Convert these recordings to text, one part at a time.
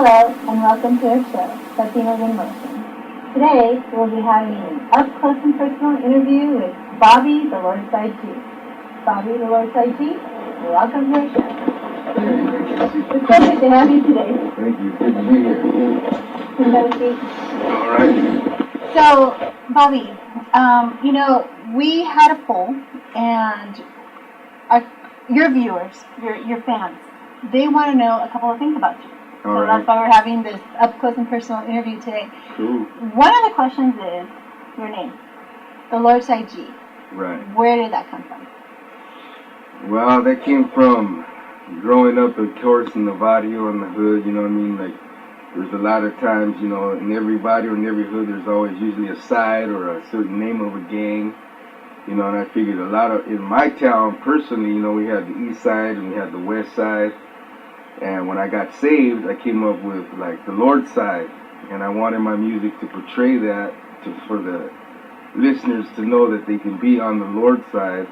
Hello, and welcome to our show, Latinos in Motion. Today, we'll be having an up-close and personal interview with Bobby, the Lordside G. Bobby, the Lordside G, welcome to our show. It's pleasure to have you today. Thank you. Good to be here. Can you have a seat? All right. So, Bobby, we had a poll, and your viewers, your fans, they want to know a couple of things about you. All So right. that's why we're having this up-close and personal interview today. Cool. One of the questions is your name, the Lordside G. Right. Where did that come from? Well, that came from growing up, of course, in the barrio, in the hood, you know what I mean? Like, there's a lot of times, you know, in every barrio, in every hood, there's always usually a side or a certain name of a gang. You know, and I figured in my town, personally, you know, we had the east side and we had the west side. And when I got saved, I came up with, like, the Lordside. And I wanted my music to portray that for the listeners to know that they can be on the Lord's side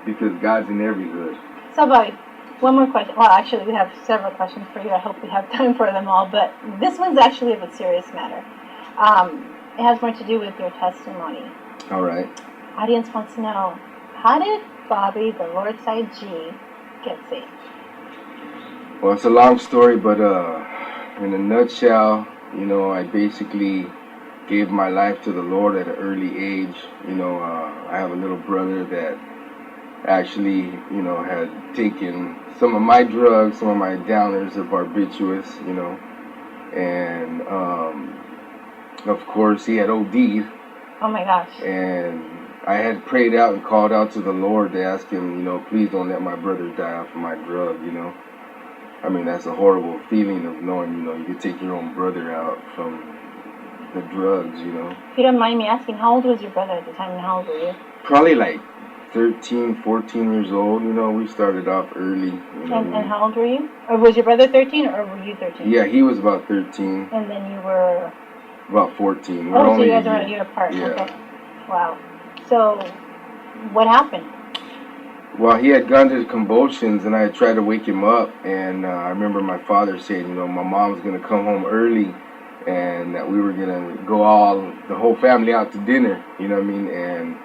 because God's in every hood. So, Bobby, one more question. Well, actually, we have several questions for you. I hope we have time for them all. But this one's actually of a serious matter. It has more to do with your testimony. All right. Audience wants to know, how did Bobby, the Lordside G, get saved? Well, it's a long story, but in a nutshell, you know, I basically gave my life to the Lord at an early age. You know, I have a little brother that actually, you know, had taken some of my drugs, some of my downers of barbiturates, you know, and of course he had OD'd. Oh my gosh. And I had prayed out and called out to the Lord to ask him, you know, please don't let my brother die off of my drug, you know. I mean, that's a horrible feeling of knowing, you know, you could take your own brother out from the drugs, you know. If you don't mind me asking, how old was your brother at the time and how old were you? Probably like 13, 14 years old, you know. We started off early. You know, and how old were you? Or was your brother 13 or were you 13? Yeah, he was about 13. And then you were? About 14. Oh, so you guys are a year apart. Yeah. Okay. Wow. So, what happened? Well, he had gone to convulsions, and I tried to wake him up, and I remember my father saying, you know, my mom was going to come home early, and that we were going to go the whole family out to dinner, you know what I mean, and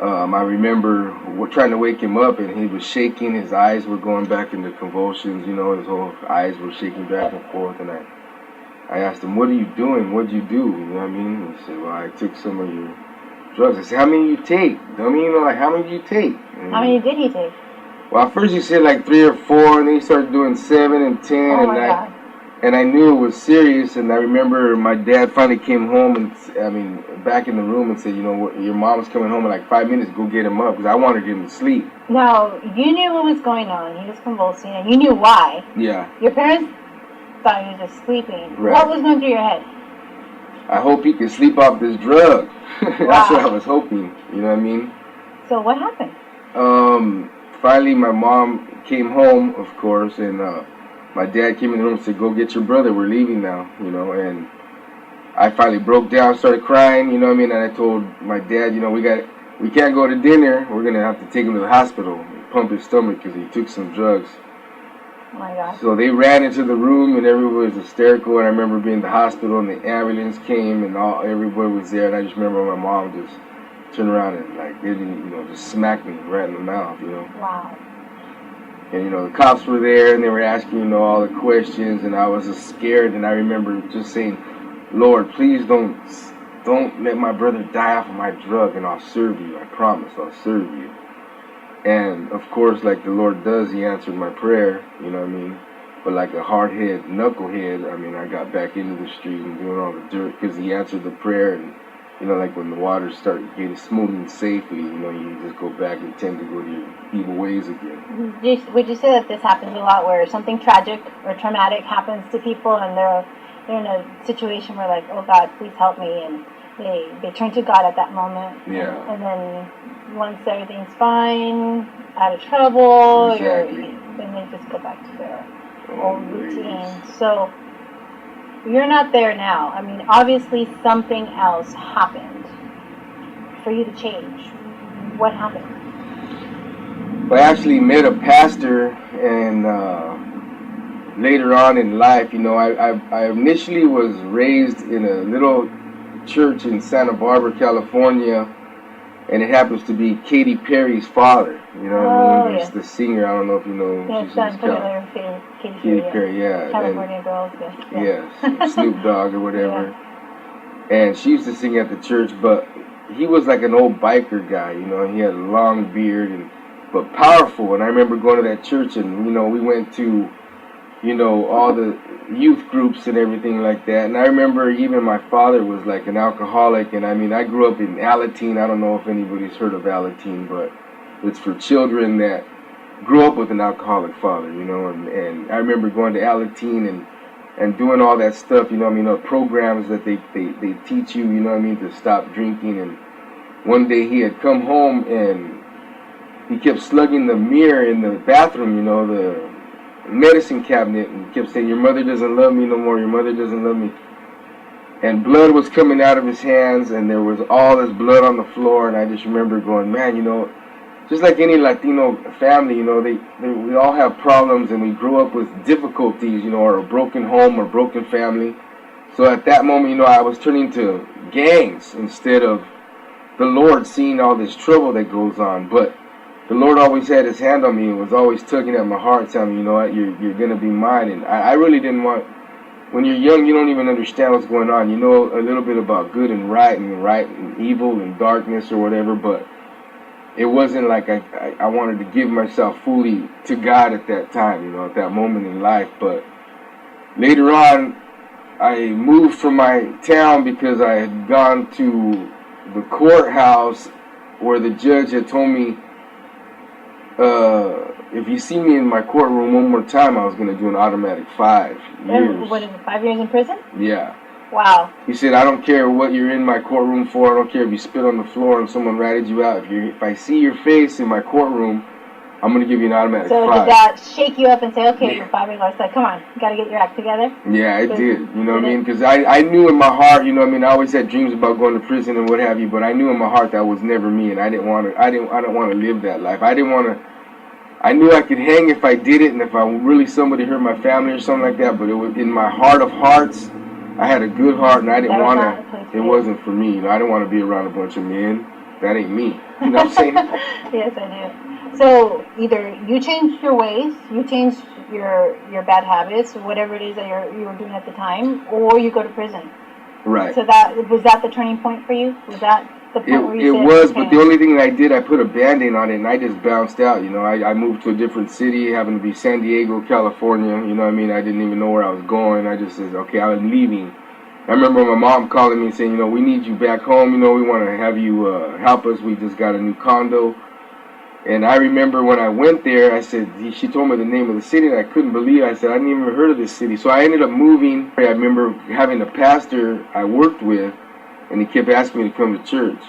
I remember trying to wake him up, and he was shaking, his eyes were going back into convulsions, you know, his whole eyes were shaking back and forth, and I asked him, what are you doing, what'd you do, you know what I mean, he said, well, I took some of your drugs. I said, how many do you take? Dummy, you know, like, how many do you take? And how many did he take? Well, at first he said like 3 or 4, and then he started doing 7 and 10, oh my God. And I knew it was serious, and I remember my dad finally came home, back in the room and said, you know what, your mom's coming home in like 5 minutes, go get him up, because I wanted him to sleep. Now, you knew what was going on, he was convulsing, and you knew why. Yeah. Your parents thought he was just sleeping. Right. What was going through your head? I hope he can sleep off this drug. That's what I was hoping, you know what I mean? So what happened? Finally my mom came home, of course, and my dad came in the room and said, go get your brother, we're leaving now, you know, and I finally broke down, started crying, you know what I mean, and I told my dad, you know, we can't go to dinner, we're going to have to take him to the hospital, pump his stomach because he took some drugs. Oh my God. So they ran into the room and everyone was hysterical, and I remember being in the hospital and the ambulance came and everybody was there, and I just remember my mom just turned around and like, they didn't, you know, just smacked me right in the mouth, you know. Wow. And, you know, the cops were there, and they were asking, you know, all the questions, and I was just scared, and I remember just saying, Lord, please don't let my brother die off of my drug, and I'll serve you. I promise, I'll serve you. And, of course, like the Lord does, he answered my prayer, you know what I mean? But like a hard-head, knucklehead, I mean, I got back into the street and doing all the dirt, because he answered the prayer, and, you know, like when the waters start getting smooth and safely, you know, you just go back and tend to go to your evil ways again. Would you say that this happens a lot, where something tragic or traumatic happens to people and they're in a situation where like, oh God, please help me, and they turn to God at that moment? Yeah. And then once everything's fine, out of trouble, exactly. Then they just go back to their old routine. So you're not there now. I mean, obviously something else happened for you to change. What happened? I actually met a pastor, and later on in life, I initially was raised in a little church in Santa Barbara, California, and it happens to be Katy Perry's father. You know what I mean? There's the singer. I don't know if you know. Yes, I'm familiar with Katy Perry, yeah. California Girls, yes. Yes, Snoop Dogg or whatever. And she used to sing at the church, but he was like an old biker guy. He had a long beard but powerful. And I remember going to that church, and we went to all the youth groups and everything like that. And I remember even my father was like an alcoholic. And I grew up in Alateen. I don't know if anybody's heard of Alateen, but it's for children that grew up with an alcoholic father, and I remember going to Alateen and doing all that stuff, programs that they teach you, to stop drinking. And one day he had come home and he kept slugging the mirror in the bathroom, the medicine cabinet, and kept saying, "Your mother doesn't love me no more, your mother doesn't love me." And blood was coming out of his hands, and there was all this blood on the floor. And I just remember going, man, just like any Latino family, we all have problems, and we grow up with difficulties, or a broken home or broken family. So at that moment, I was turning to gangs instead of the Lord, seeing all this trouble that goes on. But the Lord always had his hand on me and was always tugging at my heart, telling me, you know what, you're going to be mine. And I really didn't want, when you're young, you don't even understand what's going on. You know a little bit about good and right and evil and darkness or whatever, but it wasn't like I wanted to give myself fully to God at that time, at that moment in life. But later on, I moved from my town because I had gone to the courthouse where the judge had told me, if you see me in my courtroom one more time, I was going to do an automatic 5 years. What is it, 5 years in prison? Yeah. Wow. He said, I don't care what you're in my courtroom for. I don't care if you spit on the floor and someone ratted you out. If I see your face in my courtroom, I'm going to give you an automatic 5. So did that shake you up and say, okay, you're Bobby Lordside, come on, you got to get your act together? Yeah, it did. You know what I mean? Because I knew in my heart, I always had dreams about going to prison and what have you, but I knew in my heart that was never me, and I didn't want to live that life. I knew I could hang if I did it, and if somebody hurt my family or something like that, but it was in my heart of hearts. I had a good heart, and I didn't want to. It wasn't for me. I didn't want to be around a bunch of men. That ain't me. You know what I'm saying? Yes, I do. So either you changed your ways, you changed your bad habits, whatever it is that you were doing at the time, or you go to prison. Right. So was that the turning point for you? Was that the point where you said, it was, okay. But the only thing that I did, I put a Band-Aid on it, and I just bounced out. I moved to a different city, happened to be San Diego, California. You know what I mean? I didn't even know where I was going. I just said, okay, I'm leaving. I remember my mom calling me and saying, we need you back home. We want to have you help us. We just got a new condo. And I remember when I went there, I said, she told me the name of the city, and I couldn't believe it. I said, I didn't even heard of this city. So I ended up moving. I remember having a pastor I worked with, and he kept asking me to come to church.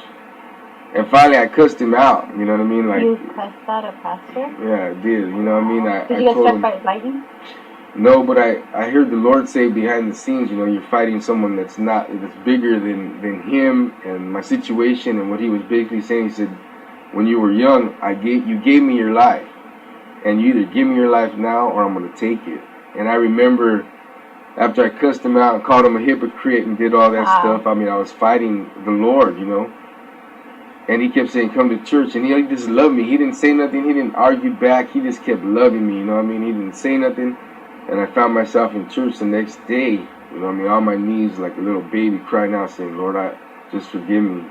And finally, I cussed him out. You know what I mean? You cussed out a pastor? Yeah, I did. You know what I mean? Did you get struck by lightning? No, but I heard the Lord say behind the scenes, you're fighting someone that's bigger than him and my situation. And what he was basically saying, he said, when you were young, you gave me your life, and you either give me your life now or I'm going to take it. And I remember after I cussed him out and called him a hypocrite and did all that stuff, I was fighting the Lord, And he kept saying, come to church. And he just loved me. He didn't say nothing. He didn't argue back. He just kept loving me, He didn't say nothing. And I found myself in church the next day, on my knees like a little baby crying out, saying, Lord, just forgive me.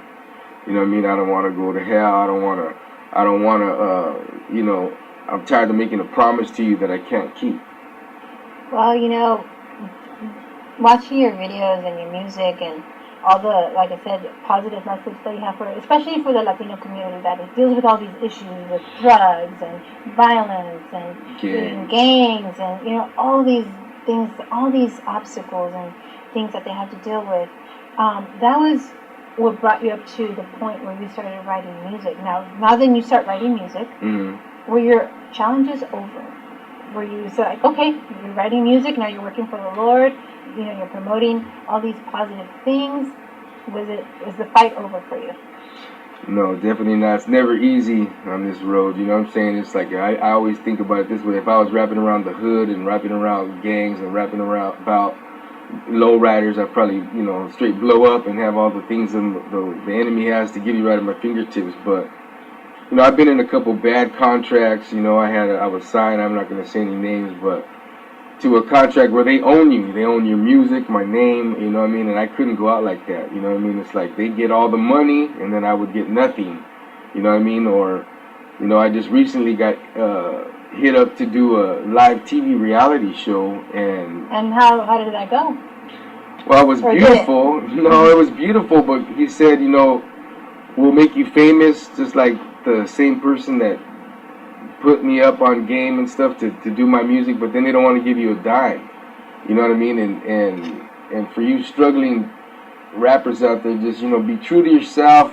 I don't want to go to hell. I don't want to, I'm tired of making a promise to you that I can't keep. Well, watching your videos and your music and all the, like I said, positive message that you have especially for the Latino community that it deals with all these issues with drugs and violence and gangs and, all these things, all these obstacles and things that they have to deal with. That was what brought you up to the point where you started writing music. Now then you start writing music. Mm-hmm. Were your challenges over? Were you like, okay, you're writing music, now you're working for the Lord, you're promoting all these positive things. Was the fight over for you? No, definitely not. It's never easy on this road. You know what I'm saying? It's like I always think about it this way. If I was rapping around the hood and rapping around gangs and rapping around about lowriders, I'd probably, straight blow up and have all the things the enemy has to give you right at my fingertips. But, I've been in a couple bad contracts. I was signed, I'm not going to say any names, but to a contract where they own you. They own your music, my name, you know what I mean? And I couldn't go out like that, you know what I mean? It's like they get all the money and then I would get nothing, you know what I mean? Or, I just recently got hit up to do a live TV reality show. And how did that go? Well, it was beautiful. No, it was beautiful, but he said, we'll make you famous just like the same person that put me up on game and stuff to do my music, but then they don't want to give you a dime. You know what I mean? And for you struggling rappers out there, just, be true to yourself.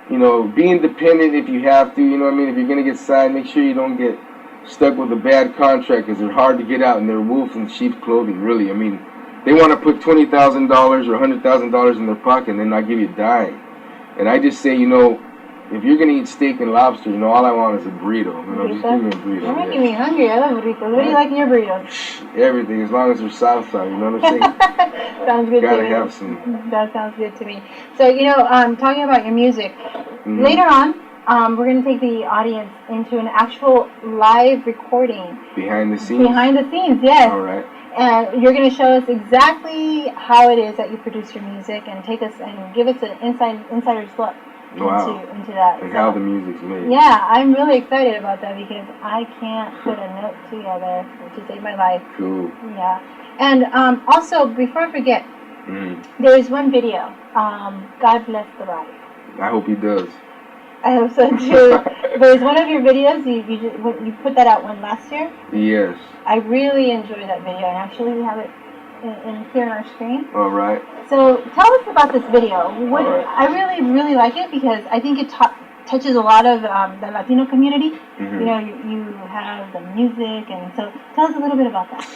Be independent if you have to. You know what I mean? If you're going to get signed, make sure you don't get stuck with a bad contract because they're hard to get out and they're wolves in sheep's clothing, really. I mean, they want to put $20,000 or $100,000 in their pocket and then not give you a dime. And I just say, if you're gonna eat steak and lobster, all I want is a burrito. Just give me a burrito. You're making me hungry. I love burritos. What do you like in your burritos? Everything, as long as they're salsa. You know what I'm saying? Sounds good to me. Gotta have some. That sounds good to me. So, talking about your music, later on, we're gonna take the audience into an actual live recording. Behind the scenes. Behind the scenes, yes. All right. And you're going to show us exactly how it is that you produce your music and take us and give us an insider's look into that. And how the music's made. Yeah, I'm really excited about that because I can't put a note together to save my life. Cool. Yeah. And also, before I forget, there is one video. God bless the body. I hope he does. I hope so too. There's one of your videos, you put that out last year? Yes. I really enjoyed that video, and actually we have it here on our screen. All right. So tell us about this video. I really, really like it because I think it touches a lot of the Latino community. You have the music, and so tell us a little bit about that.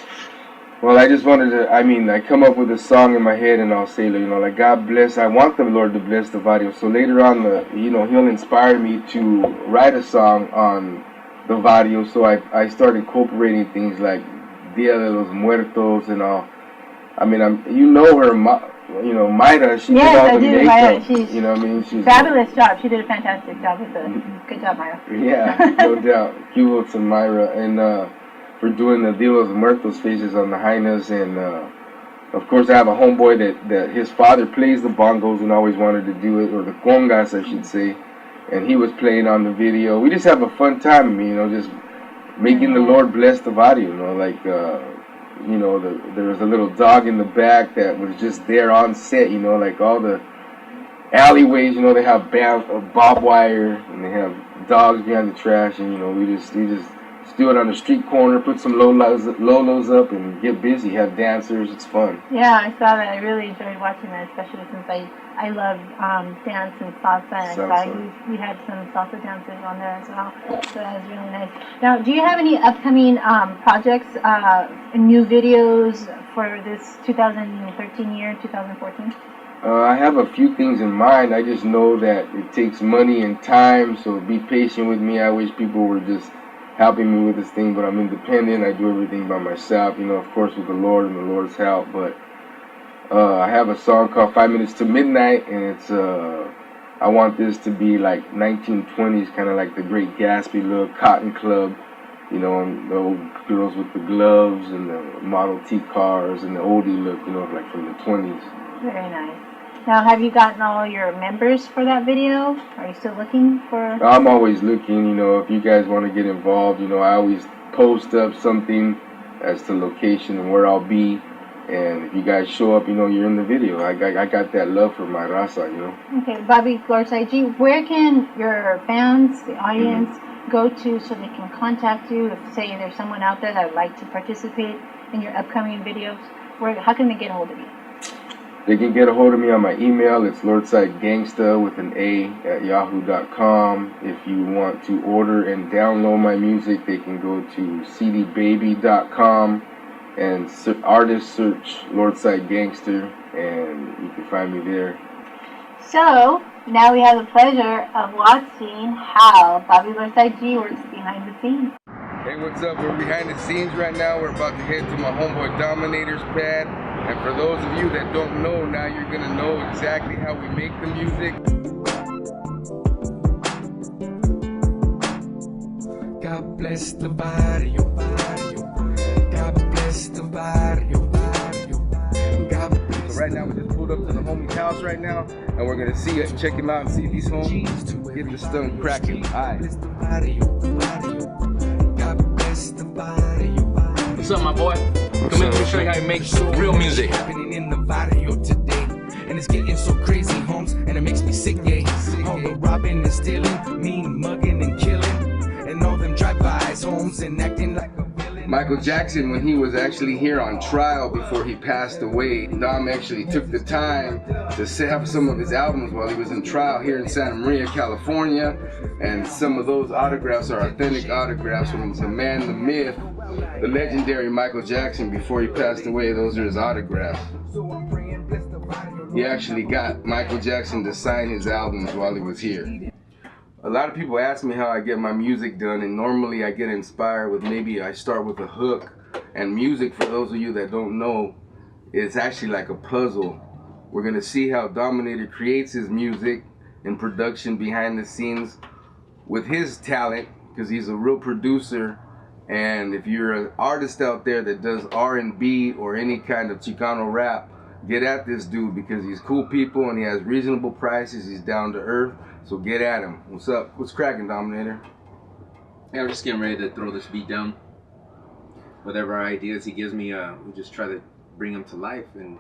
Well, I just wanted to, I come up with a song in my head and I'll say, like, God bless, I want the Lord to bless the barrio. So later on, He'll inspire me to write a song on the barrio. So I started incorporating things like Dia de los Muertos and all. Her, Mayra, she did all the makeup. Mayra. She's fabulous job. She did a fantastic job with the, good job, Mayra. Yeah, no doubt. Kudos to Mayra. And, for doing the Dia de los Muertos faces on the hyenas, and of course I have a homeboy that his father plays the bongos and always wanted to do it, or the congas I should say, and he was playing on the video. We just have a fun time, just making the Lord bless the barrio, there was a little dog in the back that was just there on set, like all the alleyways, they have barbed wire and they have dogs behind the trash, and we just do it on the street corner, put some lolos up, and get busy. Have dancers. It's fun. Yeah, I saw that. I really enjoyed watching that, especially since I love dance and salsa. And I saw we had some salsa dancers on there as well. So that was really nice. Now, do you have any upcoming projects, new videos for this 2013 year, 2014? I have a few things in mind. I just know that it takes money and time, so be patient with me. I wish people were just helping me with this thing, but I'm independent. I do everything by myself, of course with the Lord and the Lord's help. But I have a song called 5 Minutes to Midnight, and it's I want this to be like 1920s, kind of like the Great Gatsby look, Cotton Club, and the old girls with the gloves and the Model T cars and the oldie look, like from the 20s. Very nice. Now, have you gotten all your members for that video? Are you still looking for? I'm always looking, if you guys want to get involved, I always post up something as to location and where I'll be. And if you guys show up, you're in the video. I got that love for my raza, Okay, Bobby Lordside G, where can your fans, the audience, go to so they can contact you? If, say, there's someone out there that would like to participate in your upcoming videos, how can they get a hold of you? They can get a hold of me on my email. It's LordsideGangsta with an A at yahoo.com. If you want to order and download my music, they can go to cdbaby.com and artist search Lordside Gangster, and you can find me there. So, Now we have the pleasure of watching how Bobby Lordside G works behind the scenes. Hey, what's up? We're behind the scenes right now. We're about to head to my homeboy Dominator's pad. And for those of you that don't know, now you're gonna know exactly how we make the music. God bless the barrio, barrio. God bless the barrio, barrio. God bless. So right now we just pulled up to the homie's house right now, and we're gonna see it, check him out, and see if he's home. Get the stuff cracking. Alright. What's up, my boy? Come in, let me show you how you make real music. Happening in the barrio today, and it's getting so crazy, homes, and it makes me sick, yeah. All the robbing and stealing, mean mugging and killing, and all them drive-bys, homes, and acting like a villain. Michael Jackson, when he was actually here on trial before he passed away, Dom actually took the time to set up some of his albums while he was in trial here in Santa Maria, California. And some of those autographs are authentic autographs from the man, the myth, the legendary Michael Jackson. Before he passed away, those are his autographs. He actually got Michael Jackson to sign his albums while he was here. A lot of people ask me how I get my music done, and normally I get inspired with, maybe I start with a hook. And music, for those of you that don't know, is actually like a puzzle. We're gonna see how Dominator creates his music and production behind the scenes with his talent, because he's a real producer. And if you're an artist out there that does R&B or any kind of Chicano rap, get at this dude, because he's cool people and he has reasonable prices. He's down to earth, so get at him. What's up? What's cracking, Dominator? Yeah, we're just getting ready to throw this beat down. Whatever ideas he gives me, we just try to bring them to life and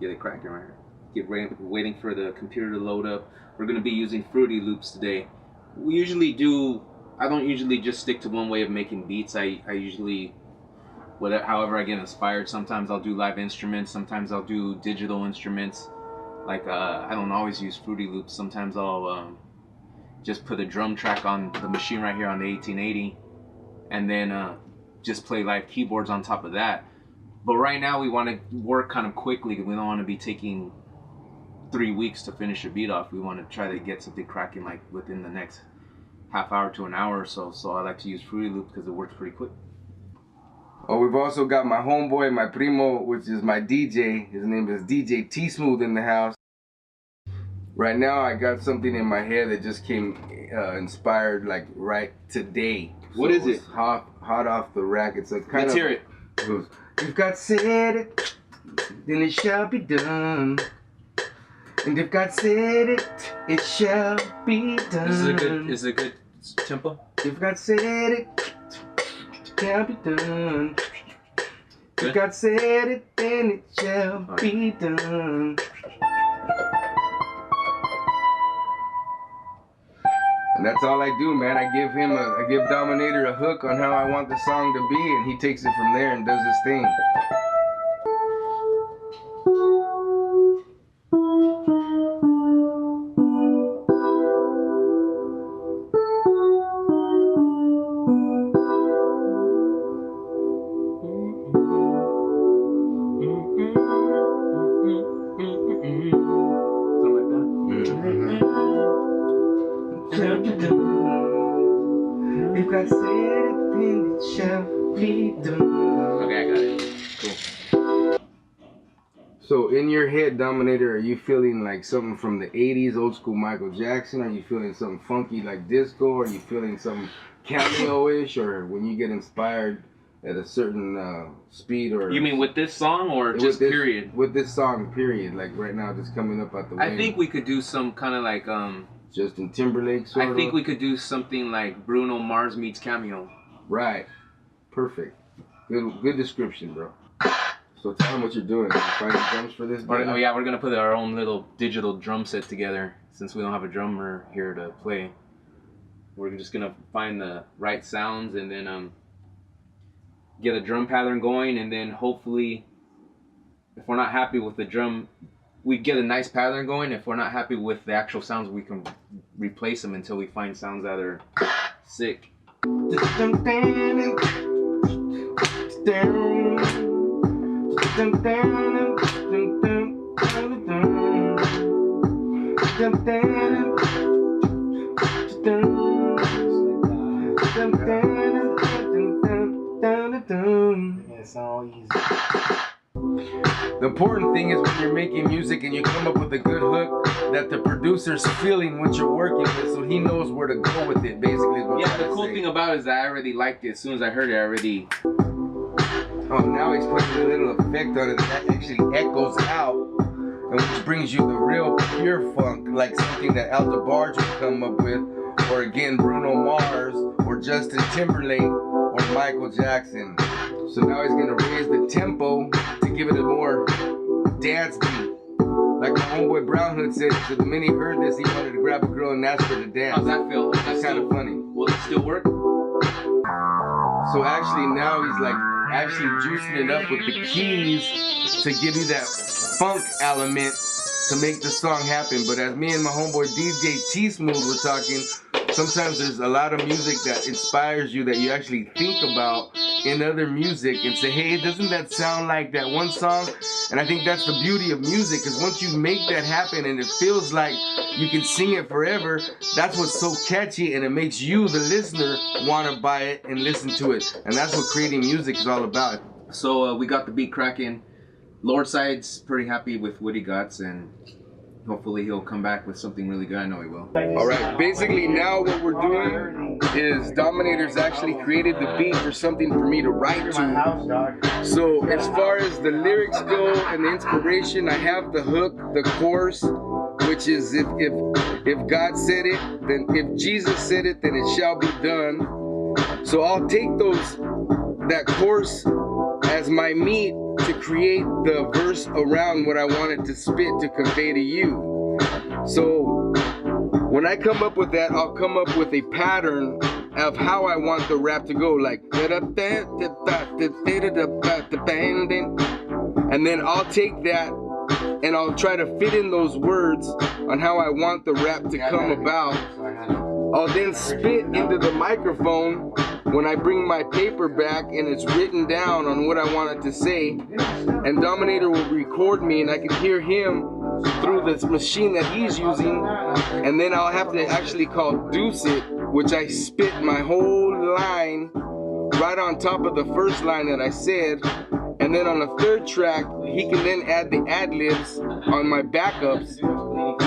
get it cracking right here. Waiting for the computer to load up. We're going to be using Fruity Loops today. I don't usually just stick to one way of making beats. I usually, however I get inspired, sometimes I'll do live instruments, sometimes I'll do digital instruments. Like, I don't always use Fruity Loops. Sometimes I'll just put a drum track on the machine right here on the 1880, and then just play live keyboards on top of that. But right now we want to work kind of quickly. We don't want to be taking 3 weeks to finish a beat off. We want to try to get something cracking like within the next half hour to an hour or so. So I like to use Fruity Loops because it works pretty quick. Oh, we've also got my homeboy, my primo, which is my DJ. His name is DJ T Smooth in the house. Right now I got something in my head that just came inspired like right today. What is it? Hot off the rack. It's a kind Let's of. hear it. It goes, if God said it, then it shall be done. And if God said it, it shall be done. Is it a good tempo? If God said it, it shall be done. Good. If God said it, then it shall be done. And that's all I do, man. I give Dominator a hook on how I want the song to be, and he takes it from there and does his thing. If God said it, then it shall be done. Okay, I got it. Cool. So in your head, Dominator, are you feeling like something from the 80s, old school Michael Jackson? Are you feeling something funky like disco? Are you feeling something cameo-ish? Or when you get inspired at a certain speed? Or You mean with this song or just period? With this song, period. Like right now, just coming up at the I think we could do some kind of like Justin Timberlake sort of? I think we could do something like Bruno Mars meets Cameo. Right. Perfect. Good description, bro. So tell them what you're doing. Are you finding drums for this? Oh yeah, we're gonna put our own little digital drum set together since we don't have a drummer here to play. We're just gonna find the right sounds and then get a drum pattern going, and then hopefully, if we're not happy with the drum, we get a nice pattern going. If we're not happy with the actual sounds, we can replace them until we find sounds that are sick. It's all easy. The important thing is when you're making music and you come up with a good hook, that the producer's feeling what you're working with, so he knows where to go with it, basically. Yeah, the cool thing about it is that I already liked it. As soon as I heard it, I already... Oh, now he's putting a little effect on it that actually echoes out, and which brings you the real pure funk, like something that Al DeBarge would come up with, or again, Bruno Mars, or Justin Timberlake, or Michael Jackson. So now he's gonna raise the tempo to give it a more dance beat. Like my homeboy Brown Hood said, so the minute he heard this, he wanted to grab a girl and ask her to dance. How's that feel? That's kind of funny. Will it still work? So actually now he's like actually juicing it up with the keys to give you that funk element to make the song happen. But as me and my homeboy DJ T-Smooth were talking, sometimes there's a lot of music that inspires you that you actually think about in other music and say, hey, doesn't that sound like that one song? And I think that's the beauty of music, because once you make that happen and it feels like you can sing it forever, that's what's so catchy, and it makes you, the listener, want to buy it and listen to it. And that's what creating music is all about. So we got the beat cracking. Lordside's pretty happy with what he got, and hopefully he'll come back with something really good. I know he will. Alright, basically now what we're doing is Dominator's actually created the beat for something for me to write to. So as far as the lyrics go and the inspiration, I have the hook, the chorus, which is if God said it, then if Jesus said it, then it shall be done. So I'll take that chorus as my meat to create the verse around what I wanted to spit to convey to you. So when I come up with that, I'll come up with a pattern of how I want the rap to go, like, and then I'll take that and I'll try to fit in those words on how I want the rap to come about. I'll then spit into the microphone when I bring my paper back and it's written down on what I wanted to say, and Dominator will record me and I can hear him through this machine that he's using, and then I'll have to actually call deuce it, which I spit my whole line right on top of the first line that I said, and then on the third track he can then add the ad-libs on my backups,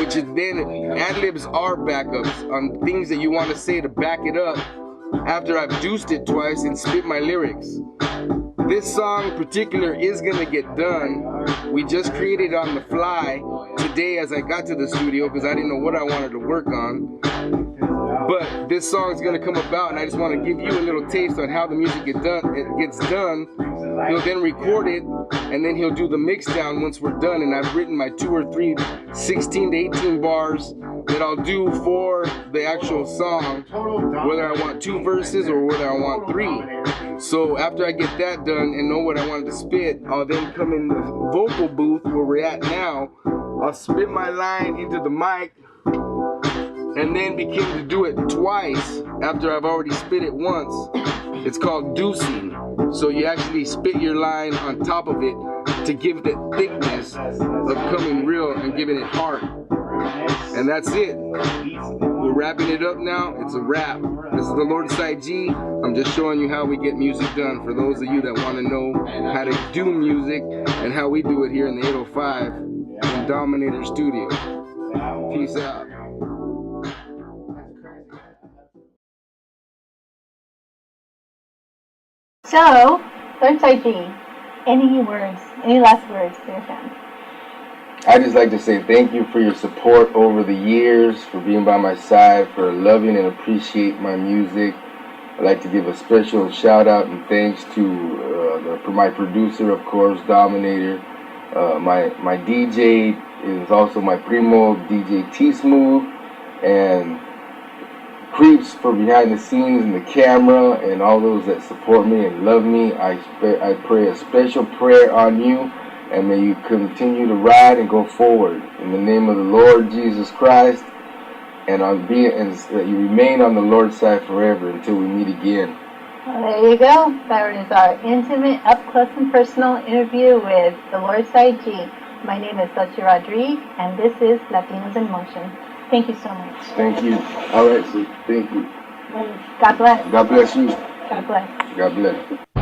which is then ad-libs are backups on things that you want to say to back it up after I've deuced it twice and spit my lyrics. This song in particular is gonna get done. We just created it on the fly today as I got to the studio because I didn't know what I wanted to work on. But this song is gonna come about, and I just want to give you a little taste on how the music gets done. He'll then record it, and then he'll do the mix down once we're done. And I've written my 2 or 3 16 to 18 bars that I'll do for the actual song, whether I want 2 verses or whether I want 3. So after I get that done and know what I wanted to spit, I'll then come in the vocal booth where we're at now. I'll spit my line into the mic and then begin to do it twice after I've already spit it once. It's called deucing. So you actually spit your line on top of it to give the thickness of coming real and giving it heart. And that's it. We're wrapping it up now. It's a wrap. This is the Lordside G. I'm just showing you how we get music done for those of you that want to know how to do music and how we do it here in the 805 in Dominator Studio. Peace out. So, Lordside G, any last words to your fans? I'd just like to say thank you for your support over the years, for being by my side, for loving and appreciate my music. I'd like to give a special shout out and thanks to my producer, of course, Dominator. My DJ is also my primo, DJ T-Smooth, and Creeps for behind the scenes and the camera, and all those that support me and love me. I pray a special prayer on you, and may you continue to ride and go forward in the name of the Lord Jesus Christ, and that you remain on the Lord's side forever until we meet again. Well, there you go. That is our intimate, up close and personal interview with the Lordside G. My name is Sachi Rodriguez, and this is Latinos in Motion. Thank you so much. Thank you. All right, sis. Thank you. And God bless. God bless you. God bless. God bless.